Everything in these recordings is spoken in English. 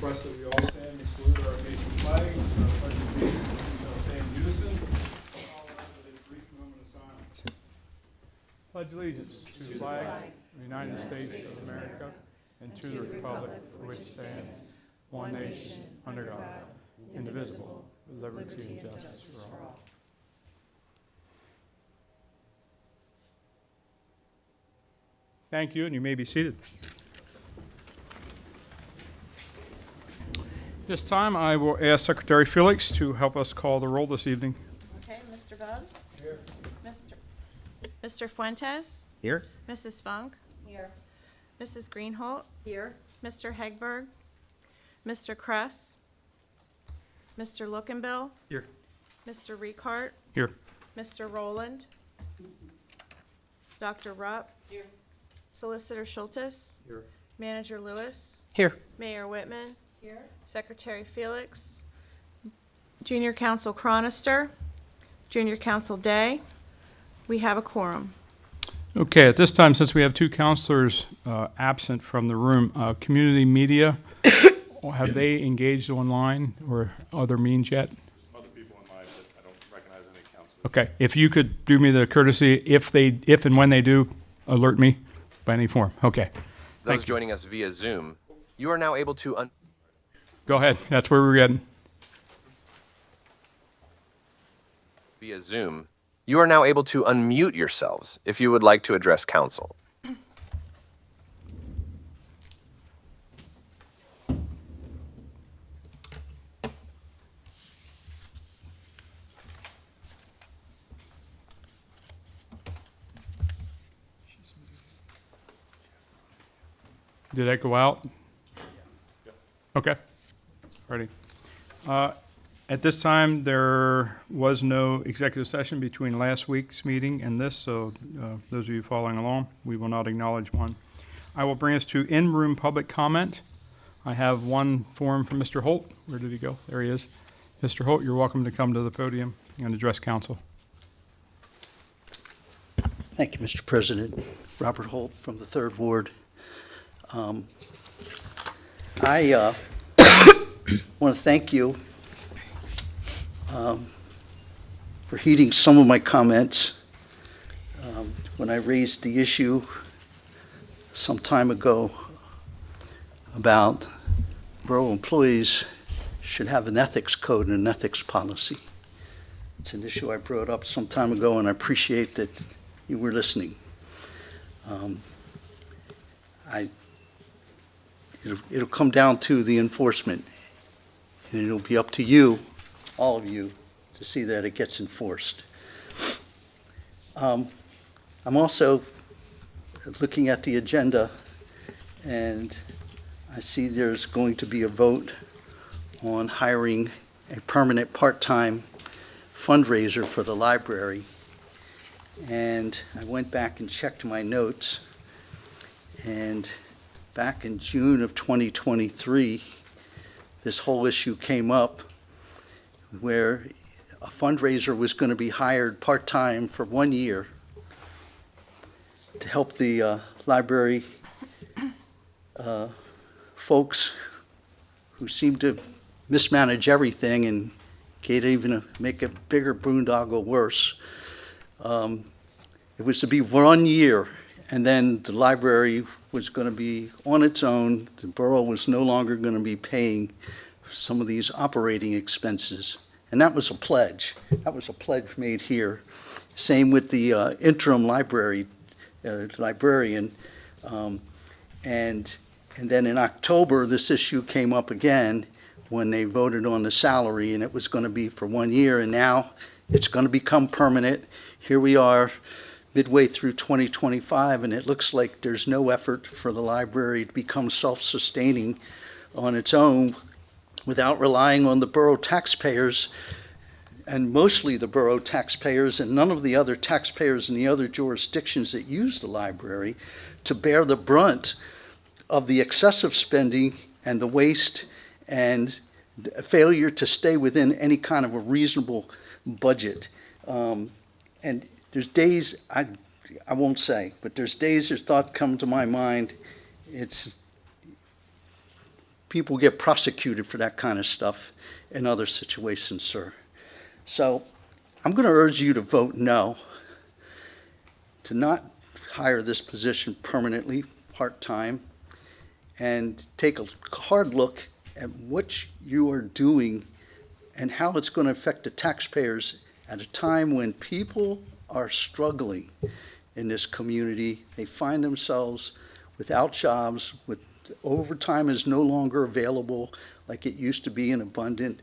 request that we all stand and salute our amazing flag, our pledge of allegiance, and we shall say in unison. All out with a brief moment of silence. Pledge allegiance to the flag of the United States of America and to the republic for which stands one nation under God, indivisible, with liberty and justice for all. Thank you, and you may be seated. This time, I will ask Secretary Felix to help us call the roll this evening. Okay, Mr. Bug? Here. Mr. Fuentes? Here. Mrs. Funk? Here. Mrs. Greenholt? Here. Mr. Hegberg? Mr. Kress? Mr. Lookenbill? Here. Mr. Riecart? Here. Mr. Rowland? Dr. Rupp? Here. Solicitor Schultes? Here. Manager Lewis? Here. Mayor Whitman? Here. Secretary Felix? Junior Counsel Cronister? Junior Counsel Day? We have a quorum. Okay, at this time, since we have two counselors absent from the room, community media, have they engaged online or other means yet? Other people online, but I don't recognize any counselors. Okay, if you could do me the courtesy, if and when they do, alert me by any form. Okay. Those joining us via Zoom, you are now able to Go ahead. That's where we're getting. via Zoom. You are now able to unmute yourselves if you would like to address council. Did that go out? Okay. Ready. At this time, there was no executive session between last week's meeting and this, so those of you following along, we will not acknowledge one. I will bring us to in-room public comment. I have one form from Mr. Holt. Where did he go? There he is. Mr. Holt, you're welcome to come to the podium and address council. Thank you, Mr. President. Robert Holt from the 3rd Ward. I want to thank you for heeding some of my comments when I raised the issue some time ago about borough employees should have an ethics code and an ethics policy. It's an issue I brought up some time ago, and I appreciate that you were listening. It'll come down to the enforcement, and it'll be up to you, all of you, to see that it gets enforced. I'm also looking at the agenda, and I see there's going to be a vote on hiring a permanent part-time fundraiser for the library. And I went back and checked my notes, and back in June of 2023, this whole issue came up where a fundraiser was going to be hired part-time for 1 year to help the library folks who seem to mismanage everything and can't even make a bigger boondoggle worse. It was to be 1 year, and then the library was going to be on its own. The borough was no longer going to be paying some of these operating expenses. And that was a pledge. That was a pledge made here. Same with the interim librarian. And then in October, this issue came up again when they voted on the salary, and it was going to be for 1 year, and now it's going to become permanent. Here we are, midway through 2025, and it looks like there's no effort for the library to become self-sustaining on its own without relying on the borough taxpayers, and mostly the borough taxpayers and none of the other taxpayers in the other jurisdictions that use the library to bear the brunt of the excessive spending and the waste and failure to stay within any kind of a reasonable budget. And there's days, I won't say, but there's days there's thought come to my mind, it's people get prosecuted for that kind of stuff in other situations, sir. So I'm going to urge you to vote no, to not hire this position permanently, part-time, and take a hard look at what you are doing and how it's going to affect the taxpayers at a time when people are struggling in this community. They find themselves without jobs, with overtime is no longer available like it used to be in abundant.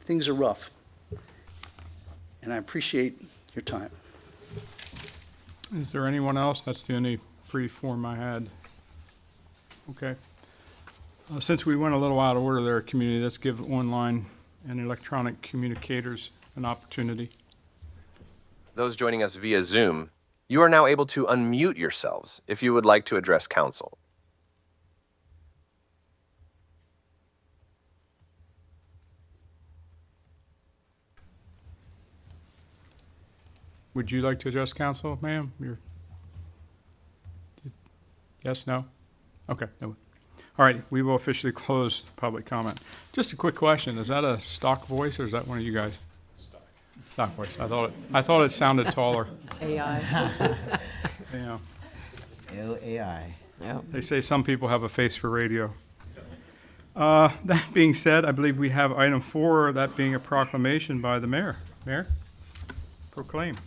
Things are rough. And I appreciate your time. Is there anyone else? That's the only brief form I had. Okay. Since we went a little out of order there, community, let's give online and electronic communicators an opportunity. Those joining us via Zoom, you are now able to unmute yourselves if you would like to address council. Would you like to address council, ma'am? Yes, no? Okay, no. All right, we will officially close public comment. Just a quick question, is that a stock voice or is that one of you guys? Stock voice, I thought it sounded taller. AI. Yeah. AI. Yep. They say some people have a face for radio. That being said, I believe we have item 4, that being a proclamation by the mayor. Mayor, proclaim.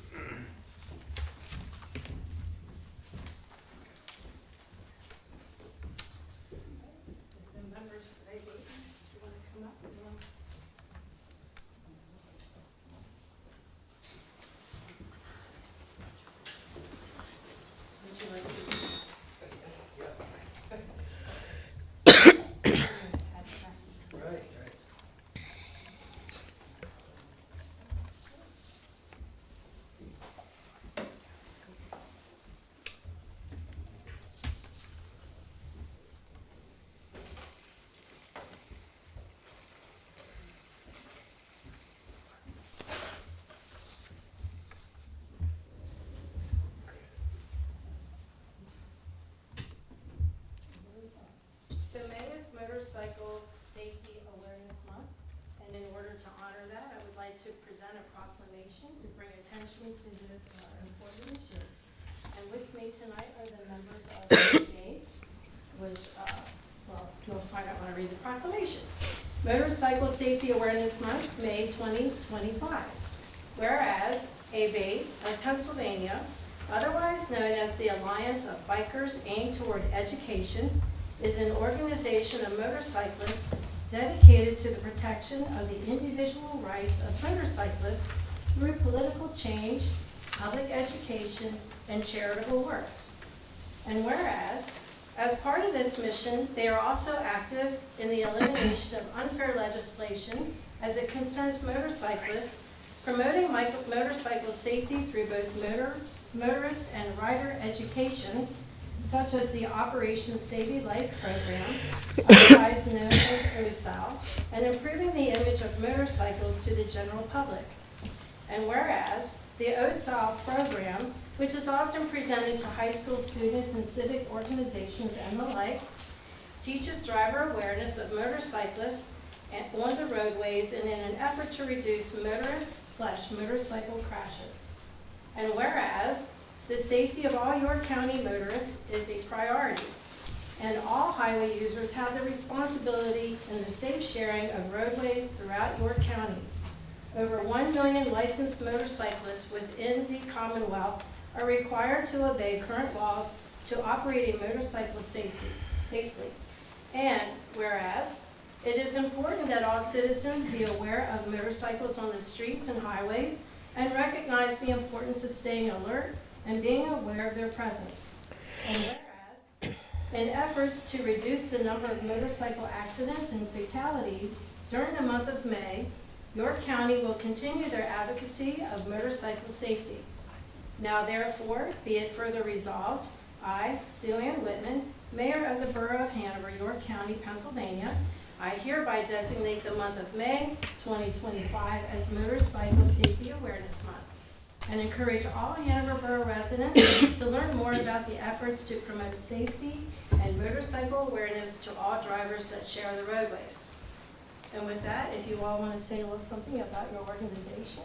So May is Motorcycle Safety Awareness Month, and in order to honor that, I would like to present a proclamation to bring attention to this important issue. And with me tonight are the members of the debate, which, well, you'll find out when I read the proclamation. Motorcycle Safety Awareness Month, May 2025. Whereas ABATE of Pennsylvania, otherwise known as the Alliance of Bikers Aimed Toward Education, is an organization of motorcyclists dedicated to the protection of the individual rights of motorcyclists through political change, public education, and charitable works. And whereas, as part of this mission, they are also active in the elimination of unfair legislation as it concerns motorcyclists, promoting motorcycle safety through both motorist and rider education, such as the Operation Save a Life program, otherwise known as OSAL, and improving the image of motorcycles to the general public. And whereas the OSAL program, which is often presented to high school students and civic organizations and the like, teaches driver awareness of motorcyclists on the roadways and in an effort to reduce motorist/motorcycle crashes. And whereas the safety of all York County motorists is a priority, and all highway users have the responsibility in the safe sharing of roadways throughout York County. Over 1 million licensed motorcyclists within the Commonwealth are required to obey current laws to operate a motorcycle safely. And whereas it is important that all citizens be aware of motorcycles on the streets and highways and recognize the importance of staying alert and being aware of their presence. And whereas, in efforts to reduce the number of motorcycle accidents and fatalities during the month of May, York County will continue their advocacy of motorcycle safety. Now therefore, be it further resolved, I, Sue Ann Whitman, Mayor of the Borough of Hanover, York County, Pennsylvania, I hereby designate the month of May 2025 as Motorcycle Safety Awareness Month. and encourage all Hanover Borough residents to learn more about the efforts to promote safety and motorcycle awareness to all drivers that share the roadways. And with that, if you all want to say a little something about your organization.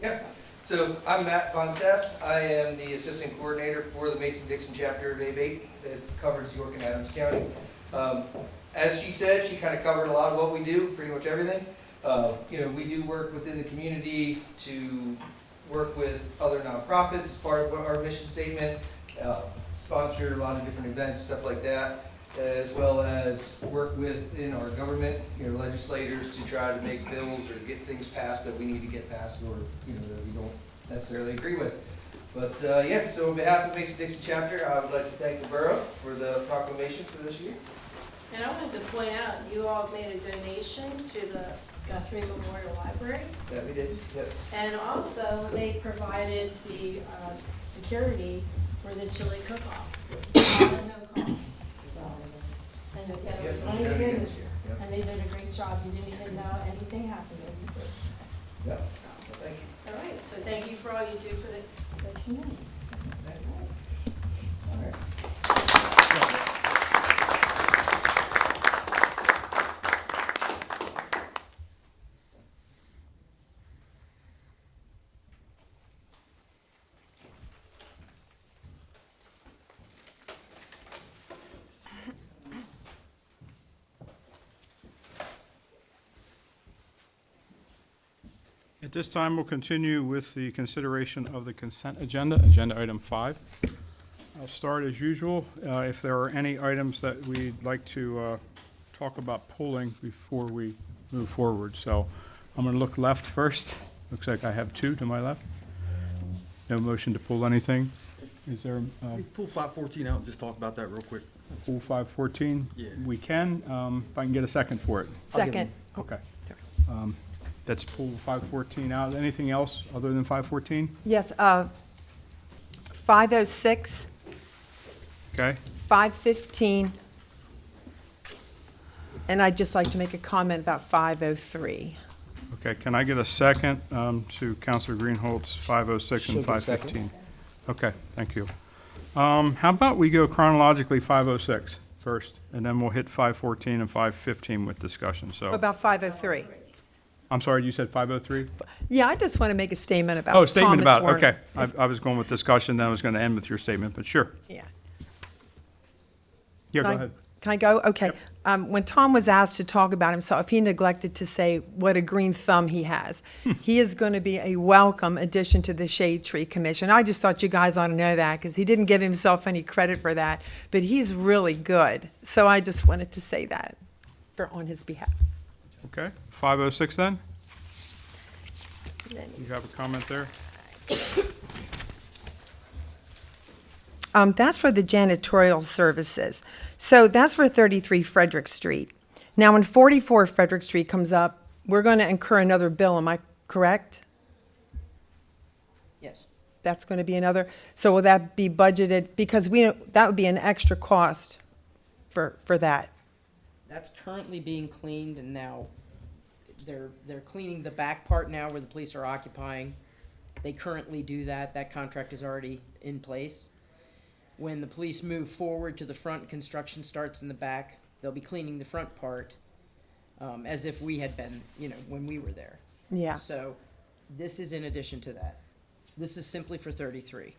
Yeah, so I'm Matt Von Sess. I am the Assistant Coordinator for the Mason-Dixon chapter of ABATE that covers York and Adams County. As she said, she kind of covered a lot of what we do, pretty much everything. We do work within the community to work with other nonprofits as part of our mission statement, sponsor a lot of different events, stuff like that, as well as work within our government, legislators to try to make bills or get things passed that we need to get passed or, that we don't necessarily agree with. But, so on behalf of the Mason-Dixon chapter, I would like to thank the borough for the proclamation for this year. And I wanted to point out, you all made a donation to the Guthrie Memorial Library. That we did, yep. And also, they provided the security for the chili cook-off, at no cost. And they got Yep, money we did it in, this year, yep. and they did a great job. You didn't even know anything happened. Yep. So, Well, thank you. all right, so thank you for all you do for the community. All right. At this time, we'll continue with the consideration of the consent agenda, agenda item 5. I'll start as usual. If there are any items that we'd like to talk about pulling before we move forward. So I'm going to look left first. Looks like I have 2 to my left. No motion to pull anything. Is there We pull 514 out and just talk about that real quick. pull 514? Yeah. We can, if I can get a second for it. Second. Okay. That's pull 514 out. Anything else other than 514? Yes, 506, Okay. 515, and I'd just like to make a comment about 503. Okay, can I get a second to Counselor Greenholt's 506 and Should be second. 515? Okay, thank you. How about we go chronologically 506 first, and then we'll hit 514 and 515 with discussion, so. About 503. I'm sorry, you said 503? Yeah, I just want to make a statement about Oh, statement Thomas about, it. Warner. Okay. I was going with discussion, then I was going to end with your statement, but sure. Yeah. Yeah, go Can I- ahead. Can I go? Okay. When Tom was asked to talk about himself, he neglected to say what a green thumb he has. He is going to be a welcome addition to the Shade Tree Commission. I just thought you guys ought to know that because he didn't give himself any credit for that, but he's really good. So I just wanted to say that on his behalf. Okay, 506 then? You have a comment there? That's for the janitorial services. So that's for 33 Frederick Street. Now, when 44 Frederick Street comes up, we're going to incur another bill, am I correct? Yes. That's going to be another, so will that be budgeted? Because that would be an extra cost for that. That's currently being cleaned, and now they're cleaning the back part now where the police are occupying. They currently do that. That contract is already in place. When the police move forward to the front, construction starts in the back. They'll be cleaning the front part, as if we had been, when we were there. Yeah. So this is in addition to that. This is simply for 33.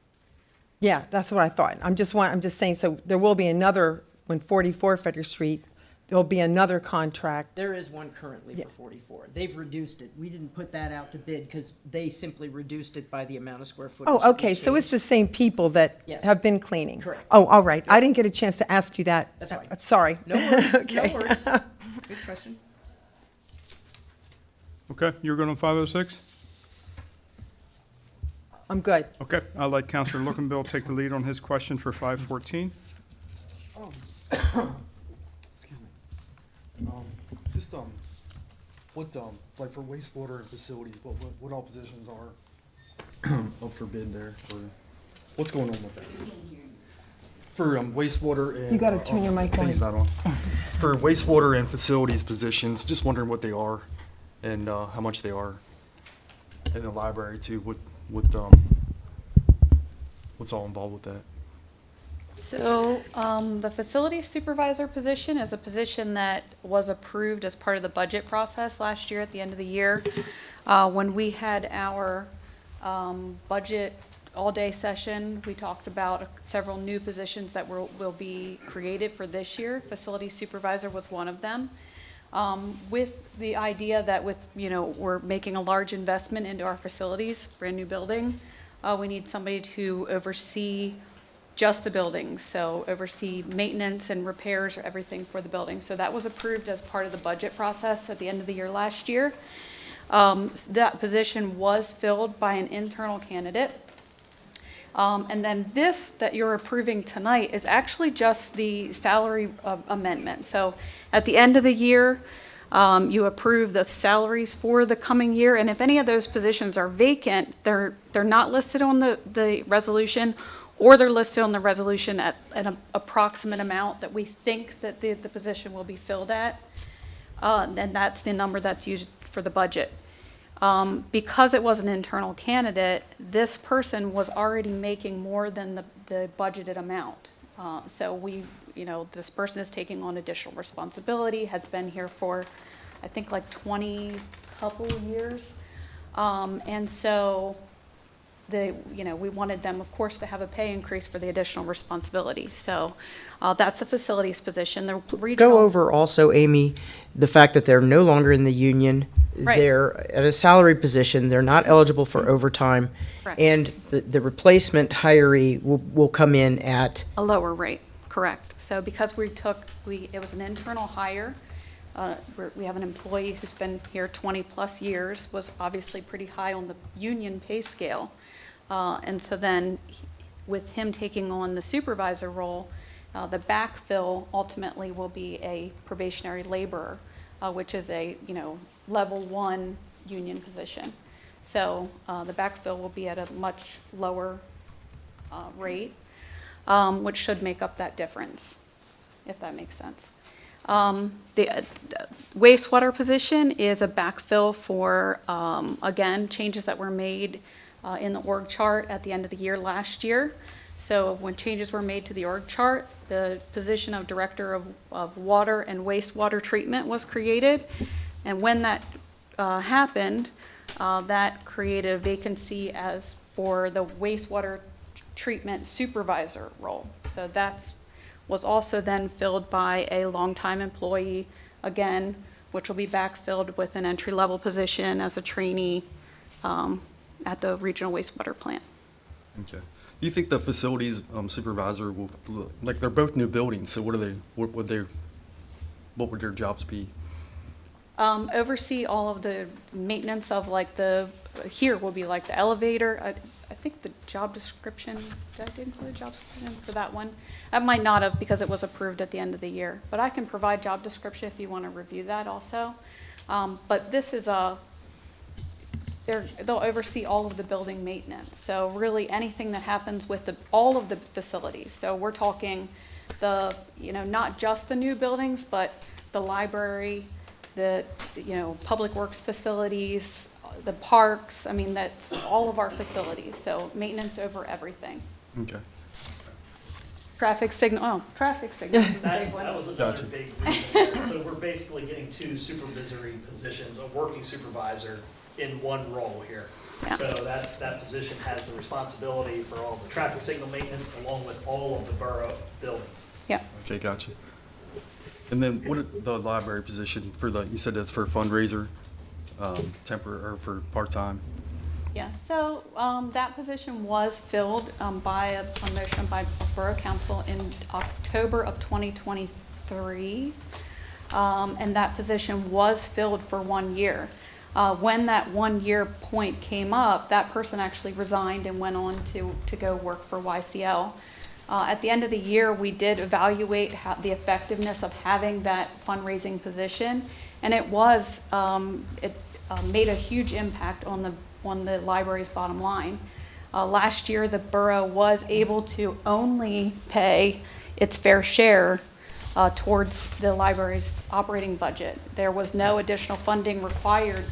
Yeah, that's what I thought. I'm just saying, so there will be another, when 44 Frederick Street, there'll be another contract. There is one currently Yeah. for 44. They've reduced it. We didn't put that out to bid because they simply reduced it by the amount of square footage. Oh, that we okay, so it's changed. the same people that Yes. have been cleaning? Correct. Oh, all right. I didn't get a chance to ask you that. That's fine. Sorry. No worries, Okay. no worries. Good question. Okay, you're going on 506? I'm good. Okay, I'll let Counselor Lookenbill take the lead on his question for 514. Excuse me. Just, what, like for wastewater and facilities, what all positions are up for bid there, or what's going on with that? For, wastewater and. You gotta turn your mic I think on. it's not on. For wastewater and facilities positions, just wondering what they are and, how much they are. In the library too, what, what's all involved with that? So, the facility supervisor position is a position that was approved as part of the budget process last year at the end of the year. When we had our budget all-day session, we talked about several new positions that will be created for this year. Facility supervisor was one of them. With the idea that we're making a large investment into our facilities, brand new building, we need somebody to oversee just the buildings, so oversee maintenance and repairs or everything for the building. So that was approved as part of the budget process at the end of the year last year. That position was filled by an internal candidate. And then this that you're approving tonight is actually just the salary amendment. So at the end of the year, you approve the salaries for the coming year, and if any of those positions are vacant, they're not listed on the resolution, or they're listed on the resolution at an approximate amount that we think that the position will be filled at, and that's the number that's used for the budget. Because it was an internal candidate, this person was already making more than the budgeted amount. So this person is taking on additional responsibility, has been here for, I think, like 20 couple years. And so we wanted them, of course, to have a pay increase for the additional responsibility. So that's the facilities position. The regional, Go over also, Amy, the fact that they're no longer in the union. Right. They're at a salary position. They're not eligible for overtime. Correct. And the replacement hiree will come in at, a lower rate, correct. So because it was an internal hire, we have an employee who's been here 20 plus years, was obviously pretty high on the union pay scale. And so then with him taking on the supervisor role, the backfill ultimately will be a probationary laborer, which is a, level 1 union position. So the backfill will be at a much lower rate, which should make up that difference, if that makes sense. The wastewater position is a backfill for, again, changes that were made in the org chart at the end of the year last year. So when changes were made to the org chart, the position of Director of Water and Wastewater Treatment was created. And when that happened, that created a vacancy as for the wastewater treatment supervisor role. So that was also then filled by a longtime employee, again, which will be backfilled with an entry-level position as a trainee at the regional wastewater plant. Okay. Do you think the facilities supervisor will, like, they're both new buildings, so what would their jobs be? Oversee all of the maintenance of here will be like the elevator. I think the job description, did I include a job description for that one? I might not have because it was approved at the end of the year, but I can provide job description if you want to review that also. But this is they'll oversee all of the building maintenance. So really anything that happens with all of the facilities. So we're talking not just the new buildings, but the library, the public works facilities, the parks. I mean, that's all of our facilities. So maintenance over everything. Okay. Traffic signal is a big one. That was Gotcha. another big reason there. So we're basically getting 2 supervisory positions, a working supervisor in one role here. Yeah. So that position has the responsibility for all the traffic signal maintenance along with all of the borough buildings. Yeah. Okay, gotcha. And then what is the library position you said that's for fundraiser, temporary, or for part-time? Yeah, so that position was filled by a motion by Borough Council in October of 2023. And that position was filled for 1 year. When that 1 year point came up, that person actually resigned and went on to go work for YCL. At the end of the year, we did evaluate the effectiveness of having that fundraising position, and it made a huge impact on the library's bottom line. Last year, the borough was able to only pay its fair share towards the library's operating budget. There was no additional funding required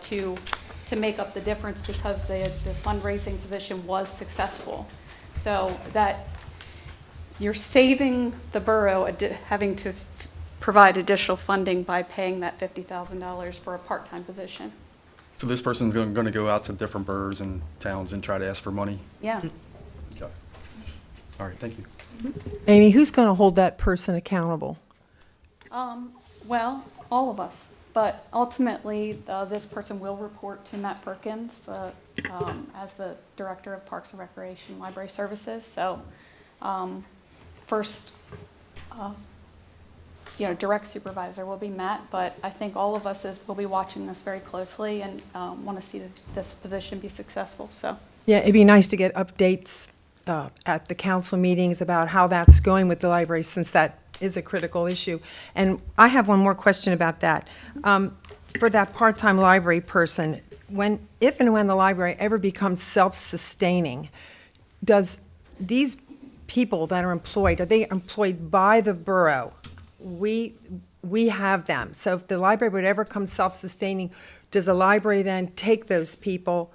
to to make up the difference because the fundraising position was successful. So that you're saving the borough having to provide additional funding by paying that $50,000 for a part-time position. So this person's going to go out to different boroughs and towns and try to ask for money? Yeah. Okay. All right, thank you. Amy, who's going to hold that person accountable? Well, all of us, but ultimately, this person will report to Matt Perkins as the Director of Parks and Recreation Library Services. So first, direct supervisor will be Matt, but I think all of us will be watching this very closely and want to see this position be successful, so. Yeah, it'd be nice to get updates at the council meetings about how that's going with the library, since that is a critical issue. And I have one more question about that. For that part-time library person, if and when the library ever becomes self-sustaining, does these people that are they employed by the borough? We have them. So if the library would ever come self-sustaining, does the library then take those people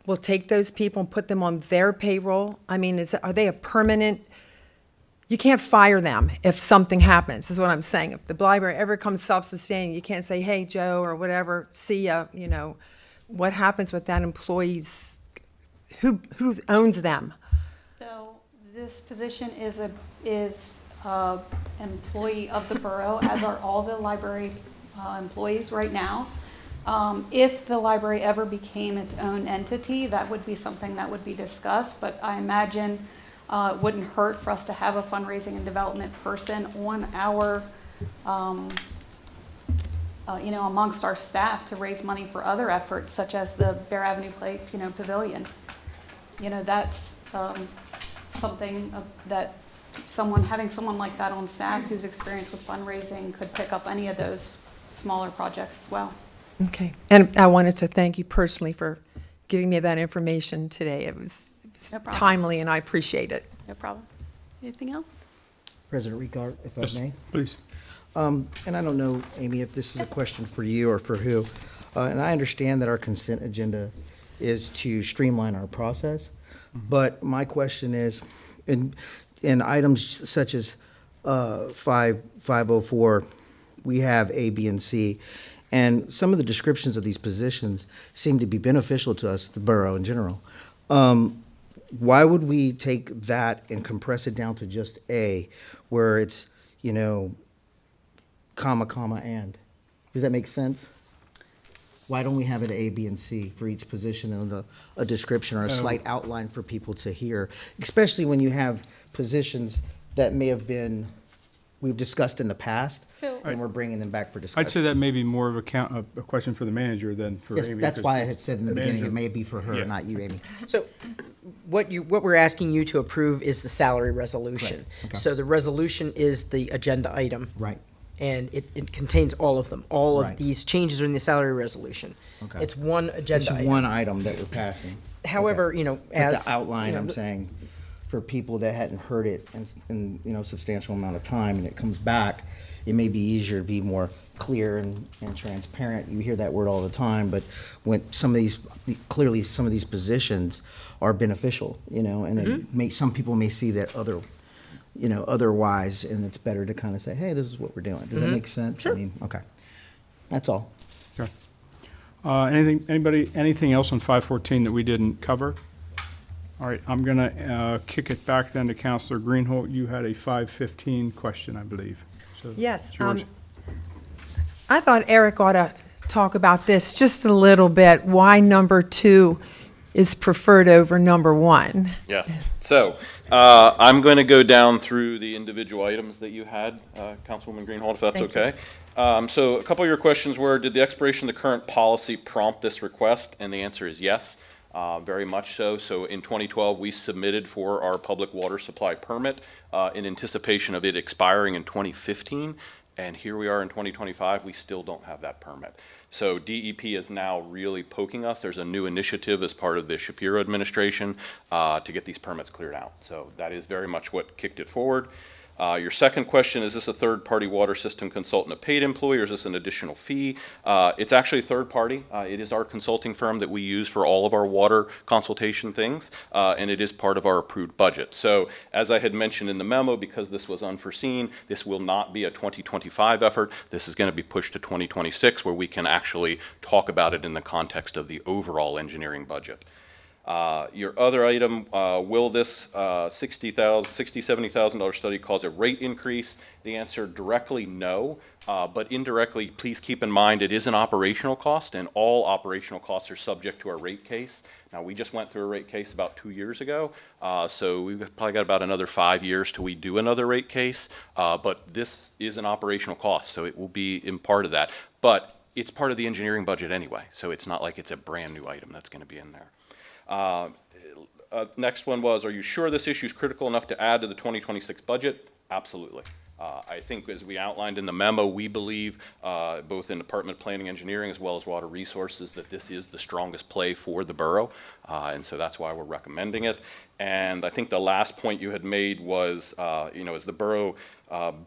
and put them on their payroll? I mean, are they a permanent? You can't fire them if something happens, is what I'm saying. If the library ever comes self-sustaining, you can't say, hey, Joe, or whatever, see ya, what happens with that employees? Who owns them? So this position is employee of the borough, as are all the library employees right now. If the library ever became its own entity, that would be something that would be discussed, but I imagine it wouldn't hurt for us to have a fundraising and development person on our, amongst our staff to raise money for other efforts, such as the Bear Avenue Play, Pavilion. That's something that having someone like that on staff who's experienced with fundraising could pick up any of those smaller projects as well. Okay. And I wanted to thank you personally for giving me that information today. It was No problem. timely, and I appreciate it. No problem. Anything else? President Ricard, if I may. Please. And I don't know, Amy, if this is a question for you or for who. And I understand that our consent agenda is to streamline our process. But my question is, in items such as 504, we have A, B, and C. And some of the descriptions of these positions seem to be beneficial to us, the borough in general. Why would we take that and compress it down to just A, where it's, comma, comma, and? Does that make sense? Why don't we have it A, B, and C for each position and a description or a slight outline for people to hear? Especially when you have positions that may have been, we've discussed in the past, So- and we're bringing them back for discussion. I'd say that may be more of a question for the manager than for Yes, Amy. that's because why I had said in the beginning, manager- it may be for her, Yeah. not you, Amy. So what we're asking you to approve is the salary resolution. Correct. Okay. So the resolution is the agenda item. Right. And it contains all of them. All of Right. these changes are in the salary resolution. Okay. It's one agenda It's item. one item that we're passing. However, Okay. But as. the outline, I'm saying, for people that hadn't heard it in substantial amount of time, and it comes back, it may be easier to be more clear and transparent. You hear that word all the time, but when clearly some of these positions are beneficial, and it some people may see that otherwise, and it's better to kind of say, hey, this is what we're doing. Does that make sense? Sure. I mean, okay. That's all. Okay. Anything else on 514 that we didn't cover? All right, I'm going to kick it back then to Counselor Greenholt. You had a 515 question, I believe. So Yes. it's yours. I thought Eric ought to talk about this just a little bit, why number 2 is preferred over number 1. Yes. So I'm going to go down through the individual items that you had, Councilwoman Greenhold, if that's Thank you. okay. So a couple of your questions were, did the expiration of the current policy prompt this request? And the answer is yes, very much so. So in 2012, we submitted for our public water supply permit in anticipation of it expiring in 2015. And here we are in 2025, we still don't have that permit. So DEP is now really poking us. There's a new initiative as part of the Shapiro administration to get these permits cleared out. So that is very much what kicked it forward. Your second question, is this a third-party water system consultant, a paid employee, or is this an additional fee? It's actually a third-party. It is our consulting firm that we use for all of our water consultation things, and it is part of our approved budget. So as I had mentioned in the memo, because this was unforeseen, this will not be a 2025 effort. This is going to be pushed to 2026, where we can actually talk about it in the context of the overall engineering budget. Your other item, will this $70,000 study cause a rate increase? The answer directly no, but indirectly, please keep in mind it is an operational cost, and all operational costs are subject to our rate case. Now, we just went through a rate case about 2 years ago, so we've probably got about another 5 years till we do another rate case, but this is an operational cost, so it will be in part of that. But it's part of the engineering budget anyway, so it's not like it's a brand new item that's going to be in there. Next one was, are you sure this issue is critical enough to add to the 2026 budget? Absolutely. I think as we outlined in the memo, we believe, both in Department of Planning and Engineering as well as Water Resources, that this is the strongest play for the borough, and so that's why we're recommending it. And I think the last point you had made was, is the borough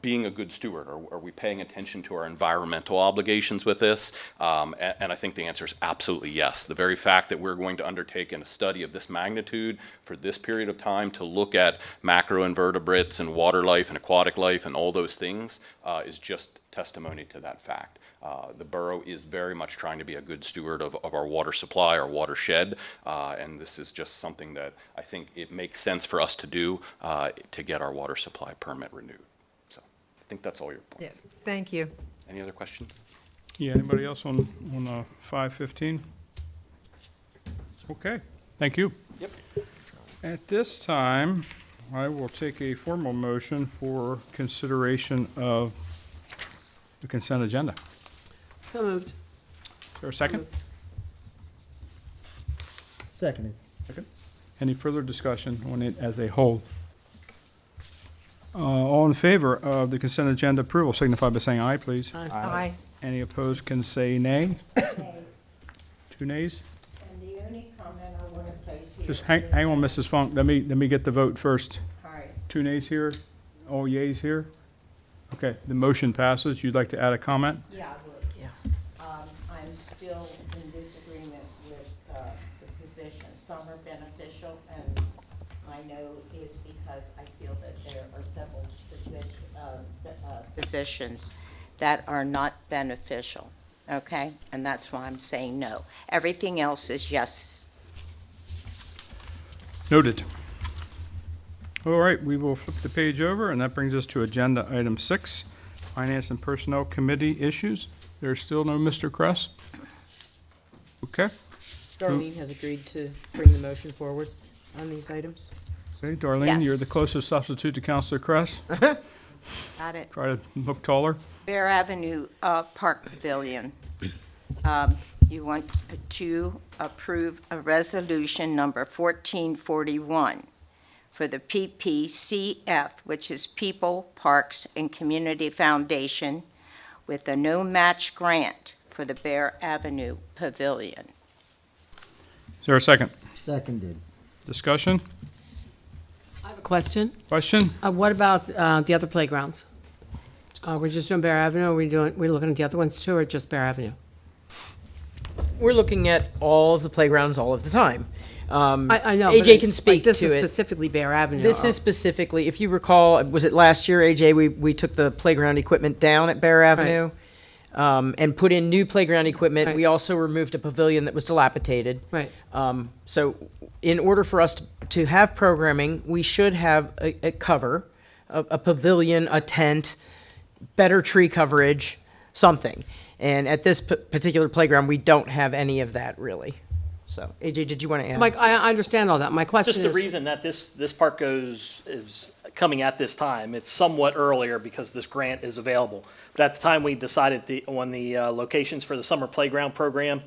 being a good steward? Are we paying attention to our environmental obligations with this? And I think the answer is absolutely yes. The very fact that we're going to undertake a study of this magnitude for this period of time to look at macroinvertebrates and water life and aquatic life and all those things is just testimony to that fact. The borough is very much trying to be a good steward of our water supply, our watershed, and this is just something that I think it makes sense for us to do to get our water supply permit renewed. So I think that's all your points. Yes, thank you. Any other questions? Yeah, anybody else on 515? Okay, thank you. Yep. At this time, I will take a formal motion for consideration of the consent agenda. So moved. Is there a second? Seconded. Any further discussion on it as a whole? All in favor of the consent agenda approval signify by saying aye, please. Aye. Any opposed can say nay. Nay. 2 nays? And the only comment I want to place here. Just hang on, Mrs. Funk. Let me get the vote first. All right. 2 nays here, all yeas here. Okay, the motion passes. You'd like to add a comment? Yeah, I would. Yeah. I'm still in disagreement with the position. Some are beneficial, and I know is because I feel that there are several positions that are not beneficial, okay? And that's why I'm saying no. Everything else is yes. Noted. All right, we will flip the page over, and that brings us to agenda item 6, Finance and Personnel Committee issues. There's still no Mr. Kress? Okay. Darlene has agreed to bring the motion forward on these items. Okay, Darlene, you're the Yes. closest substitute to Counselor Kress. Got it. Try to look taller. Bear Avenue Park Pavilion. You want to approve a resolution number 1441 for the PPCF, which is People, Parks, and Community Foundation, with a no-match grant for the Bear Avenue Pavilion. Is there a second? Seconded. Discussion? I have a question. Question? What about the other playgrounds? We're just doing Bear Avenue, or we're looking at the other ones too, or just Bear Avenue? We're looking at all of the playgrounds all of the time. I know. AJ but can speak this to is it. specifically Bear Avenue. This is specifically, if you recall, was it last year, AJ, we took the playground equipment down at Bear Avenue and put in new playground equipment. Right. We also removed a pavilion that was dilapidated. Right. So in order for us to have programming, we should have a cover, a pavilion, a tent, better tree coverage, something. And at this particular playground, we don't have any of that really. So, AJ, did you want to add? Mike, I understand all that. My question Just is. the reason that this park is coming at this time, it's somewhat earlier because this grant is available. But at the time we decided on the locations for the summer playground program,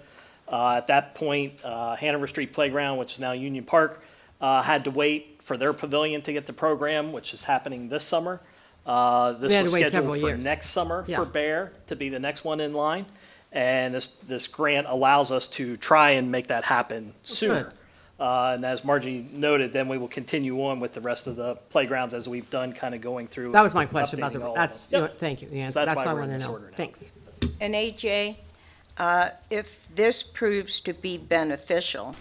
at that point, Hanover Street Playground, which is now Union Park, had to wait for their pavilion to get the program, which is happening this summer. This had was to wait scheduled several for years. next summer Yeah. for Bear to be the next one in line. And this grant allows us to try and make that happen sooner. And as Margie noted, then we will continue on with the rest of the playgrounds as we've done, kind of going through. That was my question about updating all the, of that's, them. you know, Yep. thank you, the So answer. that's That's why what I we're in wanted to this know. order now. Thanks. And AJ, if this proves to be beneficial,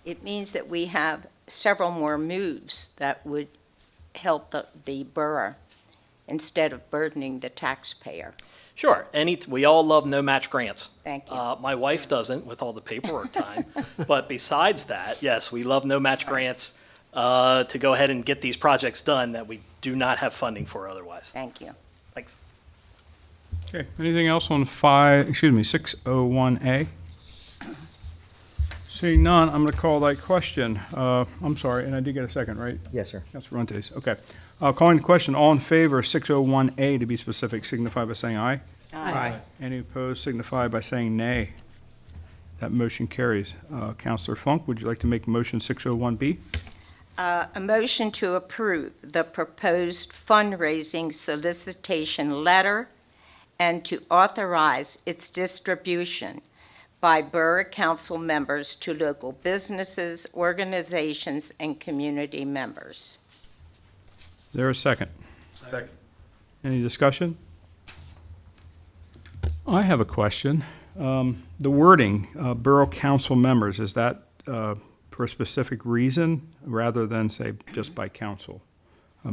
it means that we have several more moves that would help the borough instead of burdening the taxpayer. Sure. We all love no-match grants. Thank you. My wife doesn't with all the paperwork time. But besides that, yes, we love no-match grants to go ahead and get these projects done that we do not have funding for otherwise. Thank you. Thanks. Okay, anything else on 601A? Seeing none, I'm going to call that question. I'm sorry, and I did get a second, right? Yes, sir. Councilor Fuentes, okay. Calling the question, all in favor of 601A to be specific, signify by saying aye. Aye. Any opposed, signify by saying nay. That motion carries. Councilor Funk, would you like to make motion 601B? A motion to approve the proposed fundraising solicitation letter and to authorize its distribution by Borough Council members to local businesses, organizations, and community members. Is there a second? Second. Any discussion? I have a question. The wording, Borough Council members, is that for a specific reason rather than, say, just by council? I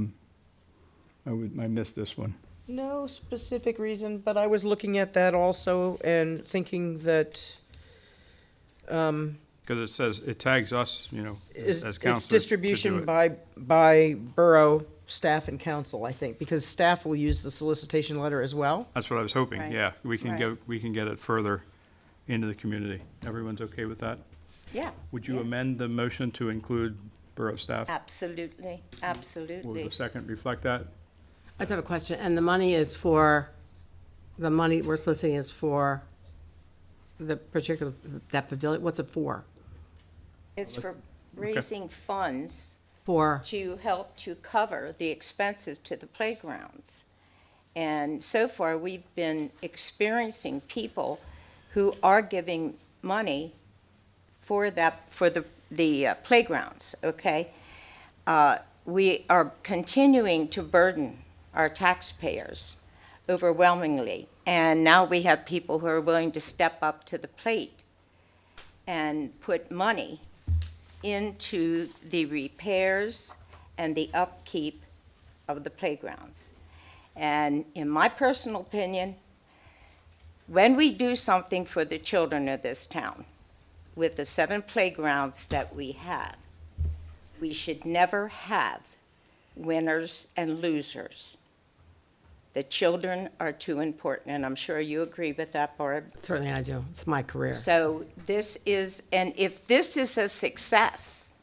missed this one. No specific reason, but I was looking at that also and thinking that, Because it says, it tags us, you know, as council. it's distribution by borough staff and council, I think, because staff will use the solicitation letter as well. That's what I was hoping, Right. yeah. We can Right. get it further into the community. Everyone's okay with that? Yeah. Would you yeah. amend the motion to include borough staff? Absolutely, Will absolutely. the second reflect that? I just have a question, and the money is for, the money we're soliciting is for the particular, that pavilion, what's it for? It's for raising funds For, to help to cover the expenses to the playgrounds. And so far, we've been experiencing people who are giving money for that, for the playgrounds, okay? We are continuing to burden our taxpayers overwhelmingly. And now we have people who are willing to step up to the plate and put money into the repairs and the upkeep of the playgrounds. And in my personal opinion, when we do something for the children of this town, with the 7 playgrounds that we have, we should never have winners and losers. The children are too important, and I'm sure you agree with that, Barb. certainly I do, it's my career. So this is, and if this is a success,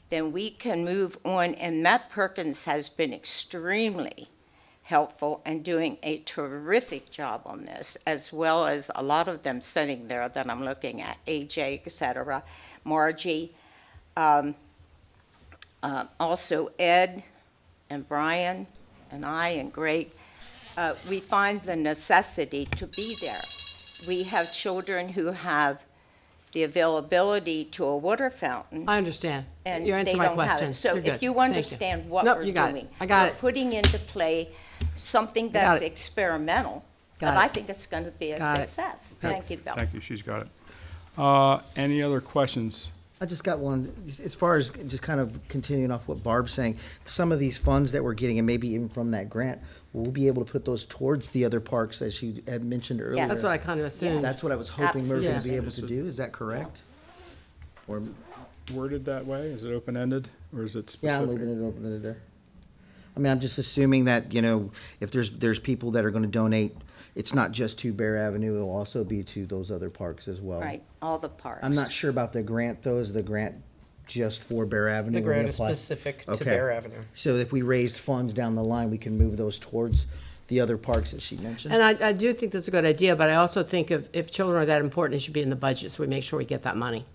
then we can move on, and Matt Perkins has been extremely helpful and doing a terrific job on this, as well as a lot of them sitting there that I'm looking at, AJ, et cetera, Margie, also Ed and Brian and I and Greg. We find the necessity to be there. We have children who have the availability to a water fountain, I understand. and You they answered my don't have question. it. So You're good. if you Thank understand what Nope, we're you got it. doing, I got we're it. putting into play something got that's it. experimental, Got but I it. think it's going to be a Got it. success. Yes. Thank you, Bill. Thank you, she's got it. Any other questions? I just got one, as far as just kind of continuing off what Barb's saying, some of these funds that we're getting, and maybe even from that grant, we'll be able to put those towards the other parks, as you had mentioned earlier. That's what I kind of assumed. That's what I was hoping we were gonna be Absolutely. able to do, is that correct? Or, Worded that way? Is it open-ended, or is it specific? yeah, I'm leaving it open there. I mean, I'm just assuming that, you know, if there's people that are gonna donate, it's not just to Bear Avenue, it'll also be to those other parks as well. Right, all the parks. I'm not sure about the grant, though. Is the grant just for Bear Avenue? The when we grant is apply? specific to Okay. Bear Avenue. So if we raised funds down the line, we can move those towards the other parks that she mentioned? And I do think that's a good idea, but I also think if children are that important, it should be in the budget, so we make sure we get that money.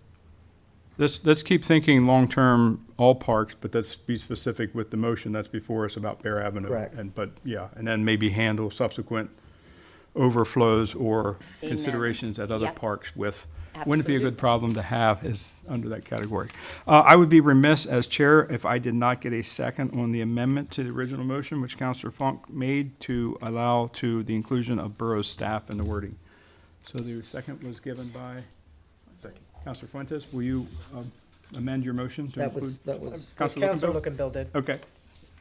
Let's keep thinking long-term, all parks, but let's be specific with the motion that's before us about Bear Avenue. Correct. But, yeah, and then maybe handle subsequent overflows or Amen. considerations at other Yep. parks with. Wouldn't it be a good Absolutely. problem to have is under that category. I would be remiss as chair if I did not get a second on the amendment to the original motion, which Councilor Funk made to allow to the inclusion of borough staff in the wording. So the second was given by Councilor Fuentes. Will you amend your motion to include? That was, Councilor Councilor Lookenbill? Lookenbill did. Okay.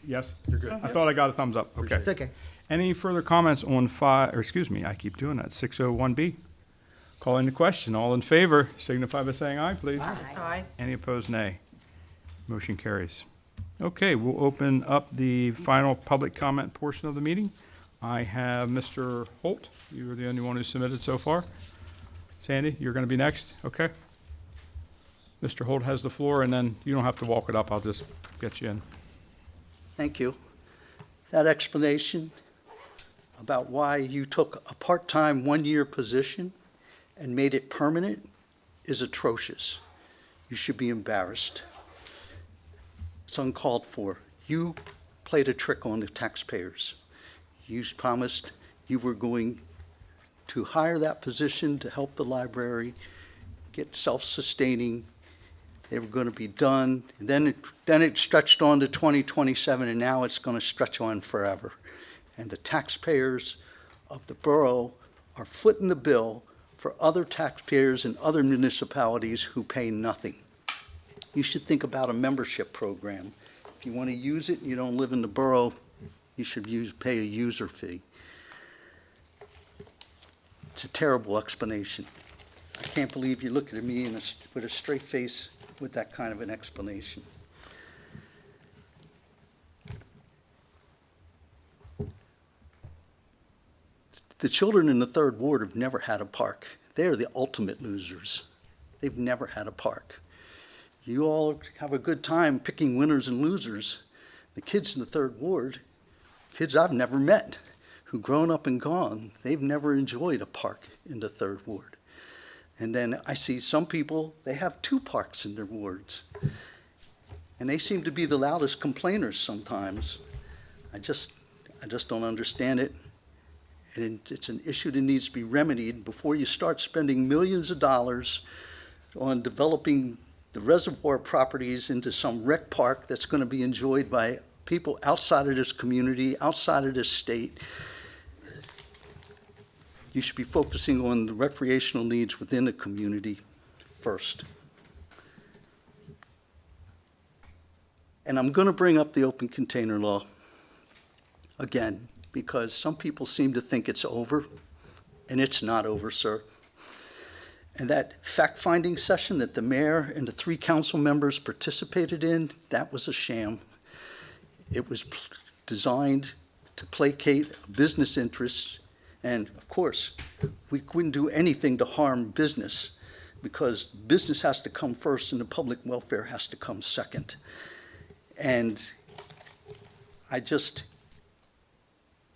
Yes, you're good. I thought I got a thumbs up. Okay. it's okay. Any further comments on I keep doing that, 601B? Calling the question. All in favor, signify by saying aye, please. Aye. Any opposed, nay. Motion carries. Okay, we'll open up the final public comment portion of the meeting. I have Mr. Holt. You were the only one who submitted so far. Sandy, you're going to be next, okay? Mr. Holt has the floor, and then you don't have to walk it up. I'll just get you in. Thank you. That explanation about why you took a part-time one-year position and made it permanent is atrocious. You should be embarrassed. It's uncalled for. You played a trick on the taxpayers. You promised you were going to hire that position to help the library get self-sustaining. They were going to be done. Then it stretched on to 2027, and now it's going to stretch on forever. And the taxpayers of the borough are footing the bill for other taxpayers in other municipalities who pay nothing. You should think about a membership program. If you want to use it and you don't live in the borough, you should pay a user fee. It's a terrible explanation. I can't believe you're looking at me with a straight face with that kind of an explanation. The children in the third ward have never had a park. They are the ultimate losers. They've never had a park. You all have a good time picking winners and losers. The kids in the third ward, kids I've never met, who've grown up and gone, they've never enjoyed a park in the third ward. And then I see some people, they have 2 parks in their wards. And they seem to be the loudest complainers sometimes. I just don't understand it. And it's an issue that needs to be remedied before you start spending millions of dollars on developing the reservoir properties into some rec park that's going to be enjoyed by people outside of this community, outside of this state. You should be focusing on the recreational needs within the community first. And I'm going to bring up the open container law again, because some people seem to think it's over, and it's not over, sir. And that fact-finding session that the mayor and the 3 council members participated in, that was a sham. It was designed to placate business interests, and of course, we couldn't do anything to harm business, because business has to come first and the public welfare has to come second. And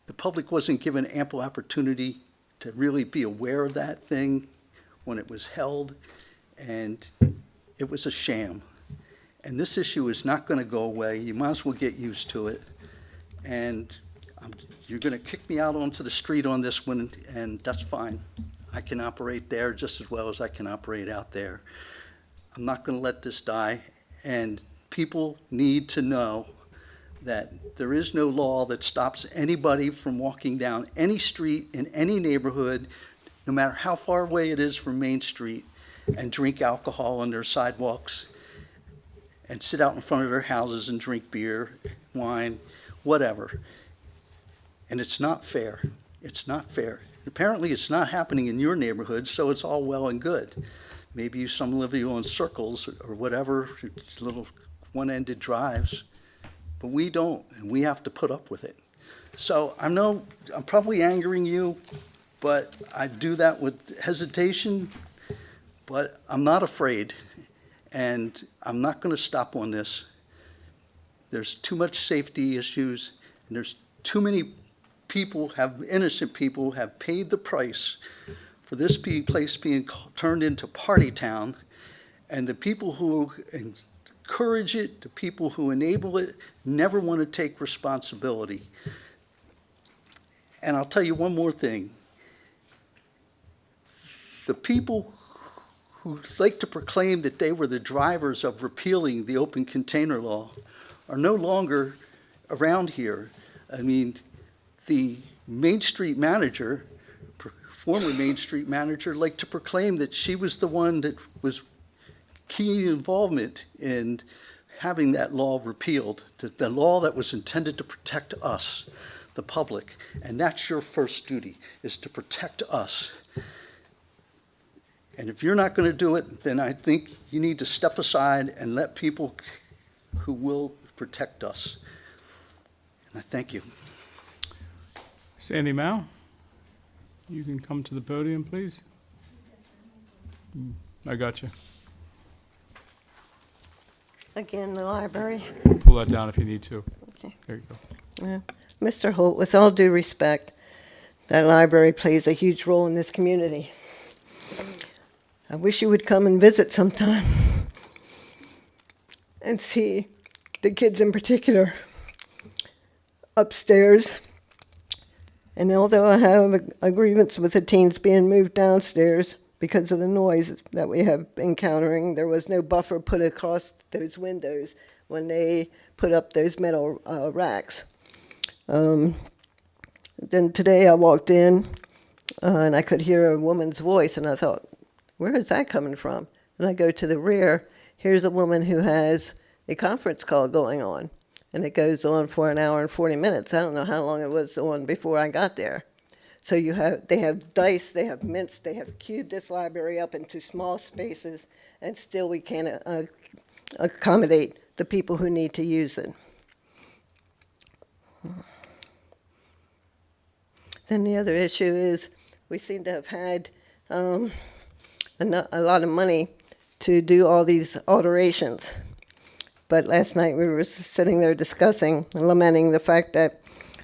the public wasn't given ample opportunity to really be aware of that thing when it was held, and it was a sham. And this issue is not going to go away. You might as well get used to it. And you're going to kick me out onto the street on this one, and that's fine. I can operate there just as well as I can operate out there. I'm not going to let this die, and people need to know that there is no law that stops anybody from walking down any street in any neighborhood, no matter how far away it is from Main Street, and drink alcohol on their sidewalks, and sit out in front of their houses and drink beer, wine, whatever. And it's not fair. It's not fair. Apparently, it's not happening in your neighborhood, so it's all well and good. Maybe some live on circles or whatever, little one-ended drives. But we don't, and we have to put up with it. So I know I'm probably angering you, but I do that with hesitation, but I'm not afraid, and I'm not going to stop on this. There's too much safety issues, and there's too many people, innocent people, have paid the price for this place being turned into party town, and the people who encourage it, the people who enable it, never want to take responsibility. And I'll tell you one more thing. the people who like to proclaim that they were the drivers of repealing the open container law are no longer around here. I mean, the Main Street manager, former Main Street manager, liked to proclaim that she was the one that was key involvement in having that law repealed, the law that was intended to protect us, the public. And that's your first duty, is to protect us. And if you're not going to do it, then I think you need to step aside and let people who will protect us. And I thank you. Sandy Mao, you can come to the podium, please. I got you. Again, the library. Pull that down if you need to. Okay. There you go. Yeah. Mr. Holt, with all due respect, that library plays a huge role in this community. I wish you would come and visit sometime and see the kids in particular upstairs. And although I have a grievance with the teens being moved downstairs because of the noise that we have encountering, there was no buffer put across those windows when they put up those metal racks. Then today I walked in and I could hear a woman's voice, and I thought, where is that coming from? And I go to the rear. Here's a woman who has a conference call going on, and it goes on for an hour and 40 minutes. I don't know how long it was on before I got there. So they have dice, they have mints, they have cubed this library up into small spaces, and still we can't accommodate the people who need to use it. Then the other issue is we seem to have had a lot of money to do all these alterations. But last night we were sitting there discussing and lamenting the fact that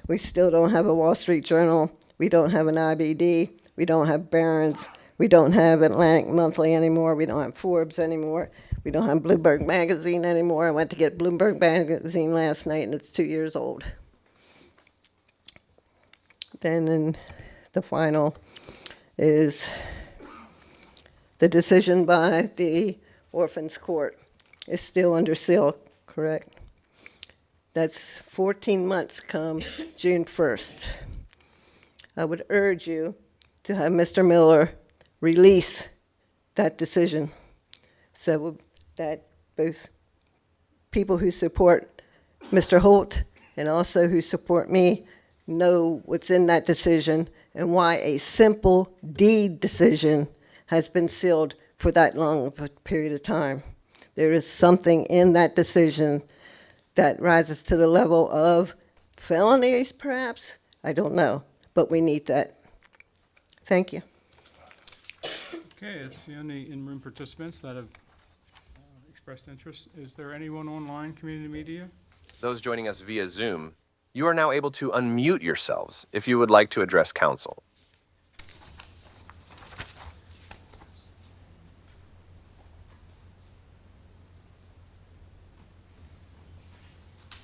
we still don't have a Wall Street Journal, we don't have an IBD, we don't have Barron's, we don't have Atlantic Monthly anymore, we don't have Forbes anymore, we don't have Bloomberg Magazine anymore. I went to get Bloomberg Magazine last night and it's 2 years old. Then in the final is the decision by the Orphans Court is still under seal, correct? That's 14 months come June 1st. I would urge you to have Mr. Miller release that decision so that both people who support Mr. Holt and also who support me know what's in that decision and why a simple deed decision has been sealed for that long of a period of time. There is something in that decision that rises to the level of felonies, perhaps? I don't know, but we need that. Thank you. Okay, it's the only in-room participants that have expressed interest. Is there anyone online, community media? Those joining us via Zoom, you are now able to unmute yourselves if you would like to address council.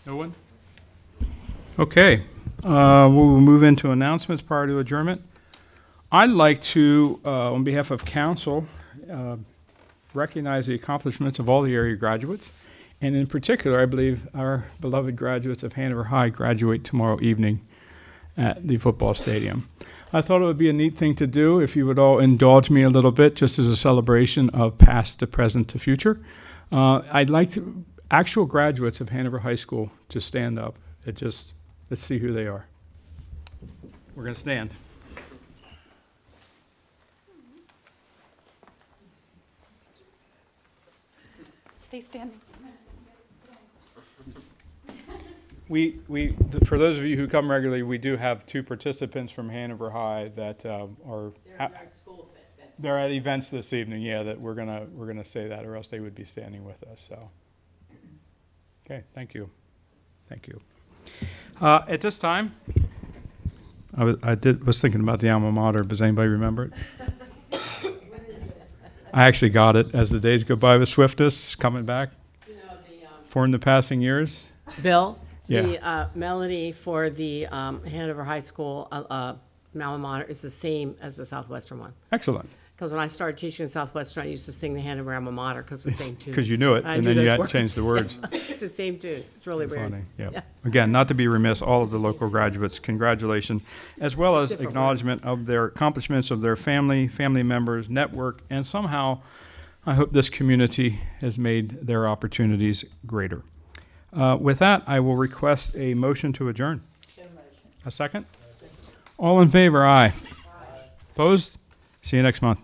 No one? Okay, we'll move into announcements prior to adjournment. I'd like to, on behalf of council, recognize the accomplishments of all the area graduates. And in particular, I believe our beloved graduates of Hanover High graduate tomorrow evening at the football stadium. I thought it would be a neat thing to do if you would all indulge me a little bit, just as a celebration of past to present to future. I'd like to actual graduates of Hanover High School to stand up. Let's see who they are. We're going to stand. Stay standing. For those of you who come regularly, we do have two participants from Hanover High that are they're at events this evening. Yeah, that we're gonna say that, or else they would be standing with us. So, okay, thank you. At this time, I was thinking about the alma mater. Does anybody remember it? I actually got it as the days go by with swiftness, coming back. You know, for in the passing years. Bill? Yeah. The melody for the Hanover High School alma mater is the same as the Southwestern one. Excellent. Because when I started teaching in Southwestern, I used to sing the Hanover alma mater because it was the same tune. Because you knew it, I and knew then you those had to change the words. It's the same tune. It's really weird. Funny, yeah. Again, not to be remiss, all of the local graduates, congratulations, as well as Different acknowledgement of their accomplishments of their family members, network, and somehow, I hope this community has made their opportunities greater. With that, I will request a motion to adjourn. A second? All in favor, aye. Opposed? See you next month.